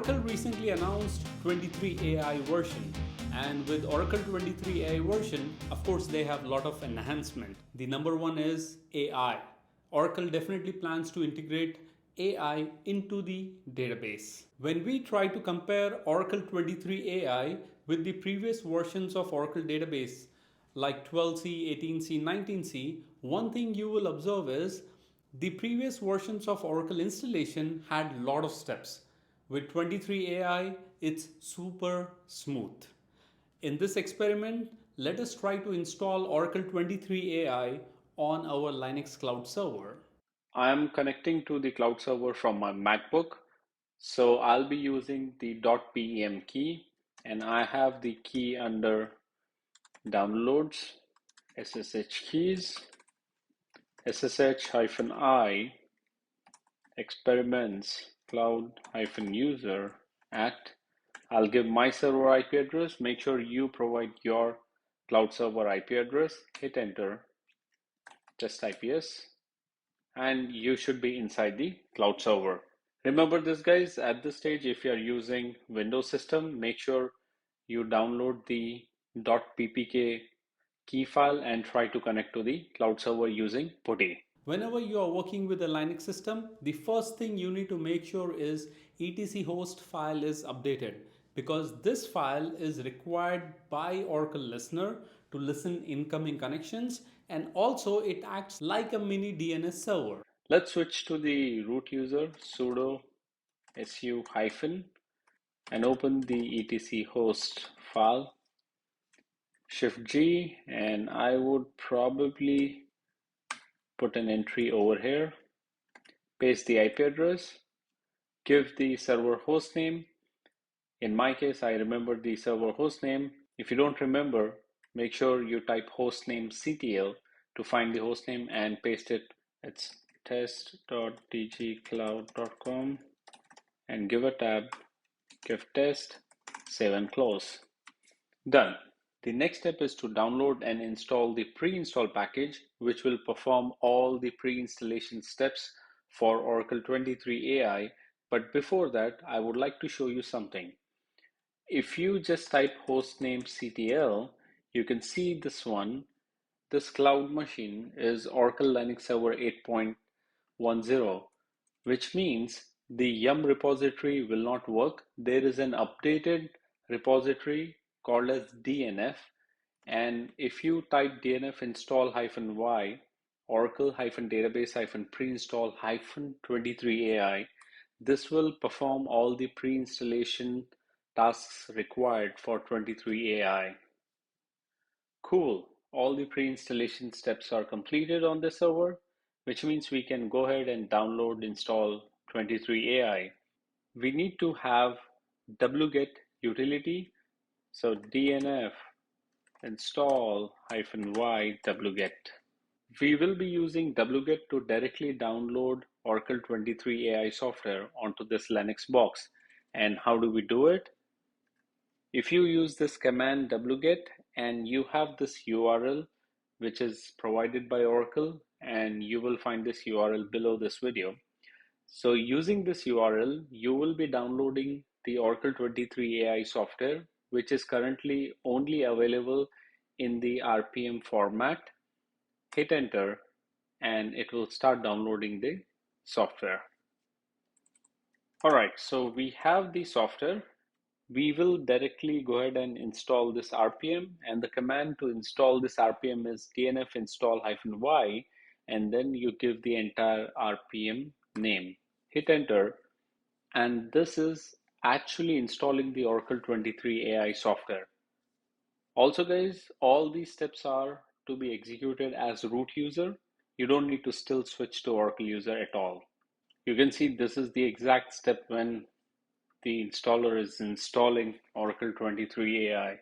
Oracle recently announced 23 AI version, and with Oracle 23 AI version, of course, they have a lot of enhancement. The number one is AI. Oracle definitely plans to integrate AI into the database. When we try to compare Oracle 23 AI with the previous versions of Oracle database like 12c, 18c, 19c, one thing you will observe is the previous versions of Oracle installation had a lot of steps. With 23 AI, it's super smooth. In this experiment, let us try to install Oracle 23 AI on our Linux cloud server. I am connecting to the cloud server from my MacBook. So I'll be using the .pem key, and I have the key under downloads, SSH keys, SSH-I, experiments, cloud-user at. I'll give my server IP address. Make sure you provide your cloud server IP address. Hit enter, test IPS, and you should be inside the cloud server. Remember this, guys, at this stage, if you are using Windows system, make sure you download the .ppk key file and try to connect to the cloud server using PuTTY. Whenever you are working with a Linux system, the first thing you need to make sure is etc host file is updated, because this file is required by Oracle listener to listen incoming connections, and also it acts like a mini DNS server. Let's switch to the root user, sudo su hyphen, and open the etc host file. Shift G, and I would probably put an entry over here, paste the IP address, give the server host name. In my case, I remember the server host name. If you don't remember, make sure you type hostname CTL to find the host name and paste it. It's test.dgcloud.com, and give a tab, give test, save and close. Done. The next step is to download and install the pre-install package, which will perform all the pre-installation steps for Oracle 23 AI. But before that, I would like to show you something. If you just type hostname CTL, you can see this one. This cloud machine is Oracle Linux Server 8.10, which means the yum repository will not work. There is an updated repository called as DNF, and if you type DNF install -y Oracle database pre-install 23 AI, this will perform all the pre-installation tasks required for 23 AI. Cool. All the pre-installation steps are completed on this server, which means we can go ahead and download, install 23 AI. We need to have wget utility. So DNF install -y wget. We will be using wget to directly download Oracle 23 AI software onto this Linux box. And how do we do it? If you use this command wget and you have this URL, which is provided by Oracle, and you will find this URL below this video. So using this URL, you will be downloading the Oracle 23 AI software, which is currently only available in the RPM format. Hit enter, and it will start downloading the software. All right, so we have the software. We will directly go ahead and install this RPM, and the command to install this RPM is dnf install -y, and then you give the entire RPM name. Hit enter, and this is actually installing the Oracle 23 AI software. Also, guys, all these steps are to be executed as root user. You don't need to still switch to Oracle user at all. You can see this is the exact step when the installer is installing Oracle 23 AI.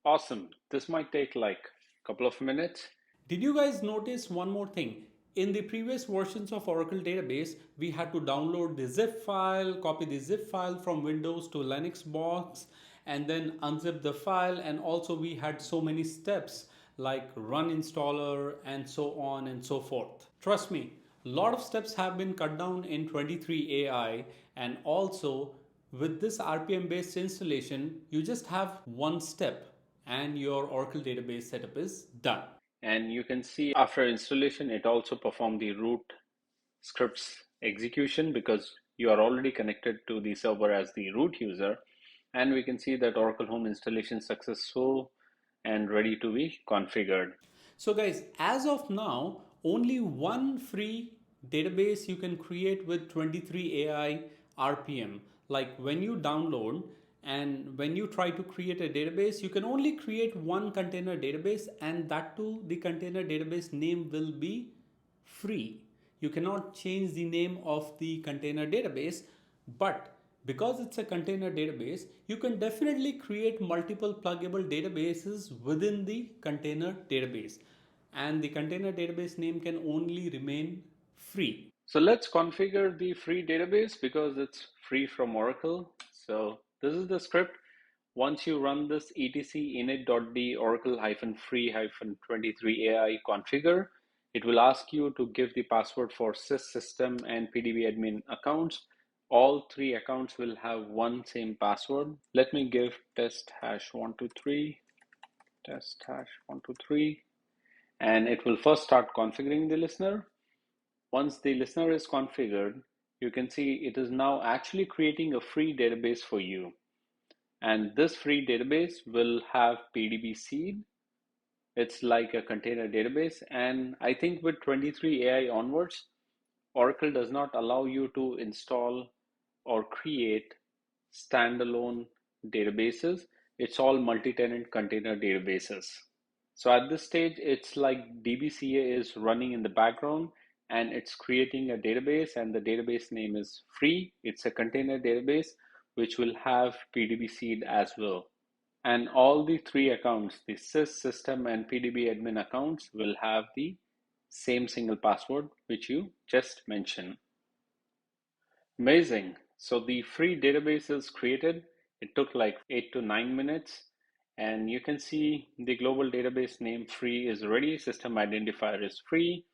Awesome. This might take like a couple of minutes. Did you guys notice one more thing? In the previous versions of Oracle database, we had to download the zip file, copy the zip file from Windows to Linux box, and then unzip the file. And also we had so many steps like run installer and so on and so forth. Trust me, a lot of steps have been cut down in 23 AI, and also With this RPM based installation, you just have one step and your Oracle database setup is done. And you can see after installation, it also performed the root scripts execution because you are already connected to the server as the root user. And we can see that Oracle Home installation successful and ready to be configured. So guys, as of now, only one free database you can create with 23 AI RPM. Like when you download and when you try to create a database, you can only create one container database, and that too, the container database name will be free. You cannot change the name of the container database, but because it's a container database, you can definitely create multiple pluggable databases within the container database. And the container database name can only remain free. So let's configure the free database because it's free from Oracle. So this is the script. Once you run this etc init.d oracle-free-23ai configure, it will ask you to give the password for syssystem and pdbadmin accounts. All three accounts will have one same password. Let me give test hash 123, test hash 123, and it will first start configuring the listener. Once the listener is configured, you can see it is now actually creating a free database for you. And this free database will have PDB seed. It's like a container database. And I think with 23 AI onwards, Oracle does not allow you to install or create standalone databases. It's all multi-tenant container databases. So at this stage, it's like DBCA is running in the background and it's creating a database, and the database name is free. It's a container database which will have PDB seed as well. And all the three accounts, the sys, system, and PDB admin accounts, will have the same single password which you just mentioned. Amazing. So the free database is created. It took like 8 to 9 minutes. And you can see the global database name free is ready. System identifier is free.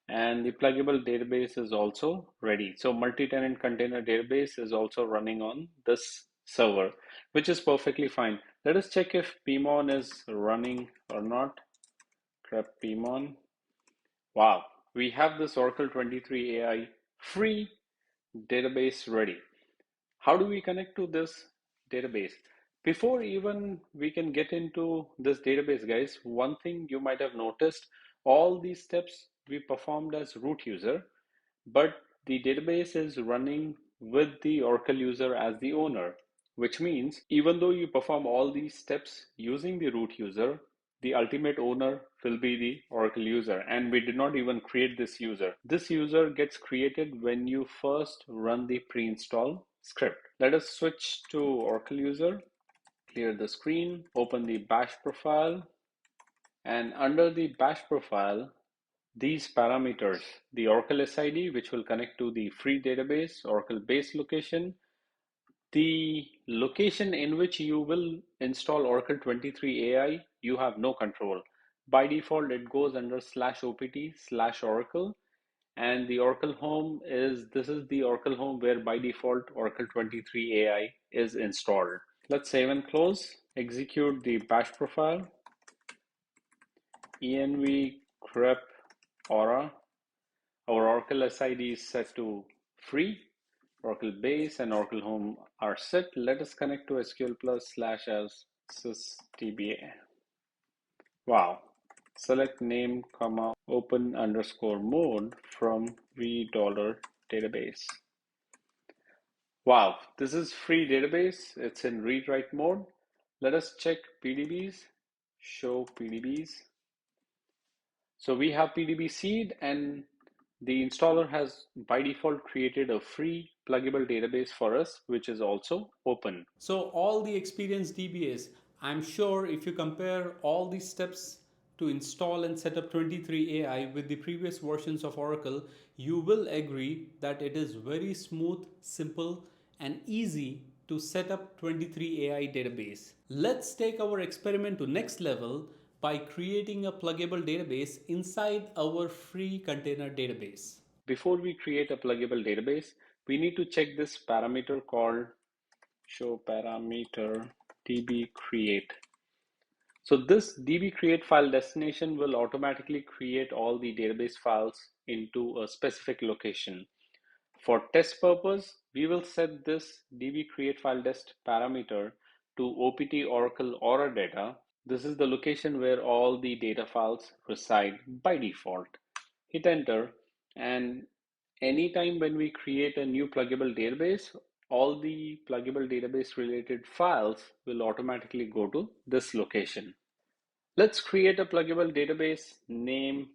And the pluggable database is also ready. So multi-tenant container database is also running on this server, which is perfectly fine. Let us check if pmon is running or not. Grep pmon. Wow, we have this Oracle 23 AI free database ready. How do we connect to this database? Before even we can get into this database, guys, one thing you might have noticed, all these steps we performed as root user, but the database is running with the Oracle user as the owner, which means even though you perform all these steps using the root user, the ultimate owner will be the Oracle user, and we did not even create this user. This user gets created when you first run the pre-install script. Let us switch to Oracle user, clear the screen, open the bash profile, and under the bash profile, these parameters, the Oracle SID, which will connect to the free database, Oracle base location, the location in which you will install Oracle 23 AI, you have no control. By default, it goes under /opt/Oracle. And the Oracle Home this is the Oracle Home where by default Oracle 23 AI is installed. Let's save and close, execute the bash profile, env grep aura. Our Oracle SID is set to free. Oracle Base and Oracle Home are set. Let us connect to SQL Plus / as sysdba. Wow. Select name, comma, open underscore mode from v dollar database. Wow, this is free database. It's in read write mode. Let us check PDBs, show PDBs. So we have PDB seed, and the installer has by default created a free pluggable database for us, which is also open. So all the experienced DBAs, I'm sure if you compare all these steps to install and set up 23 AI with the previous versions of Oracle, you will agree that it is very smooth, simple, and easy to set up 23 AI database. Let's take our experiment to next level by creating a pluggable database inside our free container database. Before we create a pluggable database, we need to check this parameter called show parameter db create. So this db create file destination will automatically create all the database files into a specific location. For test purpose, we will set this db create file dest parameter to opt oracle aura data. This is the location where all the data files reside by default. Hit enter, and anytime when we create a new pluggable database, all the pluggable database related files will automatically go to this location. Let's create a pluggable database name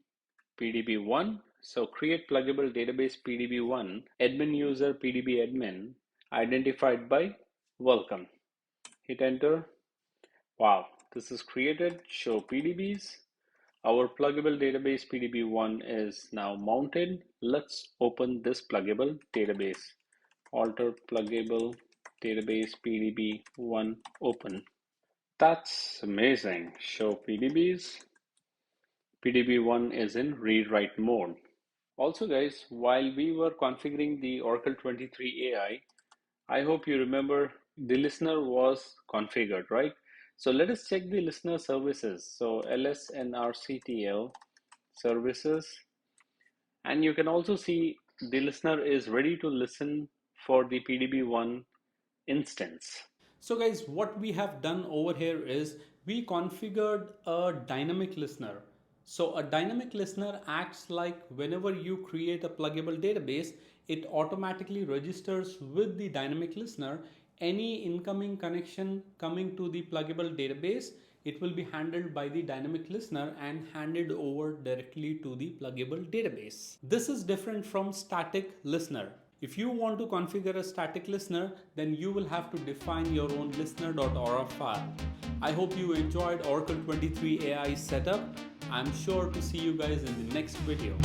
PDB1. So create pluggable database PDB1, admin user PDB admin, identified by welcome. Hit enter. Wow, this is created. Show PDBs. Our pluggable database PDB1 is now mounted. Let's open this pluggable database. Alter pluggable database PDB1 open. That's amazing. Show PDBs. PDB1 is in read-write mode. Also guys, while we were configuring the Oracle 23 AI, I hope you remember the listener was configured, right? So let us check the listener services. So lsnrctl services, and you can also see the listener is ready to listen for the PDB1 instance. So guys, what we have done over here is we configured a dynamic listener. So a dynamic listener acts like whenever you create a pluggable database, it automatically registers with the dynamic listener. Any incoming connection coming to the pluggable database, it will be handled by the dynamic listener and handed over directly to the pluggable database. This is different from static listener. If you want to configure a static listener, then you will have to define your own listener.aura file. I hope you enjoyed Oracle 23 AI setup. I'm sure to see you guys in the next video.